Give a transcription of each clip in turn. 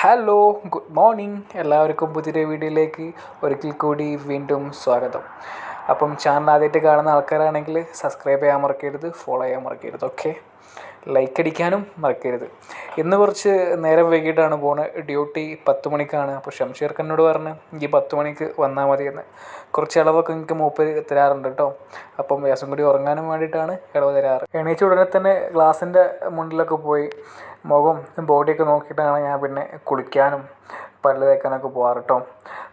Hello, good morning. എല്ലാവർക്കും പുതിയൊരു വീഡിയോയിലേക്ക് ഒരിക്കൽ കൂടി വീണ്ടും സ്വാഗതം. അപ്പം ചാനൽ ആദ്യമായിട്ട് കാണുന്ന ആൾക്കാരാണെങ്കിൽ സബ്സ്ക്രൈബ് ചെയ്യാൻ മറക്കരുത്, ഫോളോ ചെയ്യാൻ മറക്കരുത്. ഓക്കെ, ലൈക്ക് അടിക്കാനും മറക്കരുത്. ഇന്ന് കുറച്ച് നേരം വൈകിട്ടാണ് പോകുന്നത്. ഡ്യൂട്ടി 10 മണിക്കാണ്. അപ്പോൾ ഷംഷീർക്കനോട് പറഞ്ഞ് ഈ 10 മണിക്ക് വന്നാൽ മതിയെന്ന്. കുറച്ച് ഇളവൊക്കെ എനിക്ക് മൂപ്പര് തരാറുണ്ട് കേട്ടോ. അപ്പം വേഷം കൂടി ഉറങ്ങാനും വേണ്ടിയിട്ടാണ് ഇളവ് തരാറ്. എണീച്ച ഉടനെ തന്നെ ഗ്ലാസിൻ്റെ മുന്നിലൊക്കെ പോയി മുഖം ബോഡിയൊക്കെ നോക്കിയിട്ടാണ് ഞാൻ പിന്നെ കുളിക്കാനും പല്ല് തേക്കാനൊക്കെ പോകാറ് കേട്ടോ.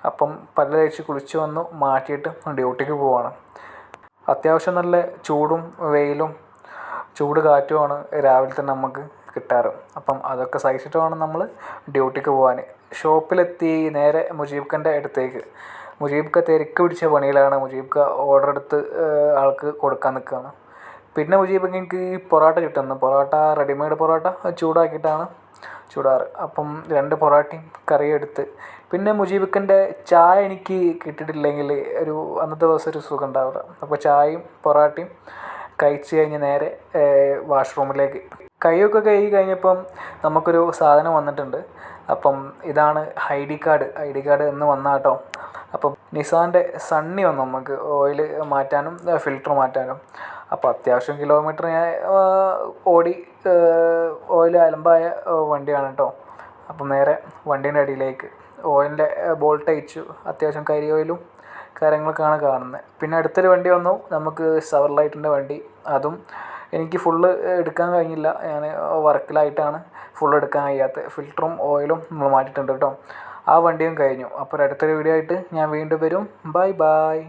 അപ്പം പല്ല് തേച്ച് കുളിച്ച് വന്നു മാറ്റിയിട്ട് ഡ്യൂട്ടിക്ക് പോവാണ്. അത്യാവശ്യം നല്ല ചൂടും വെയിലും ചൂട് കാറ്റുമാണ് രാവിലെ തന്നെ നമുക്ക് കിട്ടാറ്. അപ്പം അതൊക്കെ സഹിച്ചിട്ട് വേണം നമ്മൾ ഡ്യൂട്ടിക്ക് പോകാൻ. ഷോപ്പിലെത്തി നേരെ മുജീബ്ക്കൻ്റെ അടുത്തേക്ക്. മുജീബ്ക്ക തിരക്ക് പിടിച്ച പണിയിലാണ്. മുജീബ്ക്ക ഓർഡർ എടുത്ത് ആൾക്ക് കൊടുക്കാൻ നിൽക്കുകയാണ്. പിന്നെ മുജീബ്ക്ക് എനിക്ക് പൊറോട്ട കിട്ടുന്നു. പൊറോട്ട റെഡിമെയ്ഡ് പൊറോട്ട ചൂടാക്കിയിട്ടാണ് ചൂടാറ്. അപ്പം 2 പൊറോട്ടയും കറിയും എടുത്ത് പിന്നെ മുജീബ്ക്കൻ്റെ ചായ എനിക്ക് കിട്ടിയിട്ടില്ലെങ്കിൽ അന്നത്തെ ദിവസം ഒരു സുഖം ഉണ്ടാവില്ല. അപ്പോൾ ചായയും പൊറോട്ടയും കഴിച്ച് കഴിഞ്ഞ് നേരെ വാഷ്റൂമിലേക്ക്. കൈയൊക്കെ കഴുകി കഴിഞ്ഞപ്പം നമുക്കൊരു സാധനം വന്നിട്ടുണ്ട്. അപ്പം ഇതാണ് ഐ ഡി കാർഡ് എന്ന് വന്നാൽ കേട്ടോ. അപ്പം നിസാൻ്റെ സണ്ണി വന്നു നമുക്ക് ഓയിൽ മാറ്റാനും ഫിൽറ്റർ മാറ്റാനും. അപ്പോൾ അത്യാവശ്യം കിലോമീറ്റർ ഞാൻ ഓടി ഓയിൽ അലമ്പായ വണ്ടിയാണ് കേട്ടോ. അപ്പം നേരെ വണ്ടീൻ്റെ അടിയിലേക്ക് ഓയിലിൻ്റെ ബോൾട്ട് അയച്ചു. അത്യാവശ്യം കരി ഓയിലും കാര്യങ്ങളൊക്കെയാണ് കാണുന്നത്. പിന്നെ അടുത്തൊരു വണ്ടി വന്നു നമുക്ക് സവർലൈറ്റിൻ്റെ വണ്ടി. അതും എനിക്ക് ഫുള്ള് എടുക്കാൻ കഴിഞ്ഞില്ല. ഞാൻ വർക്കിലായിട്ടാണ് ഫുള്ള് എടുക്കാൻ കഴിയാത്തത്. ഫിൽറ്ററും ഓയിലും നമ്മൾ മാറ്റിയിട്ടുണ്ട് കേട്ടോ. ആ വണ്ടിയും കഴിഞ്ഞു. അപ്പോൾ അടുത്തൊരു വീഡിയോ ആയിട്ട് ഞാൻ വീണ്ടും വരും. Bye bye.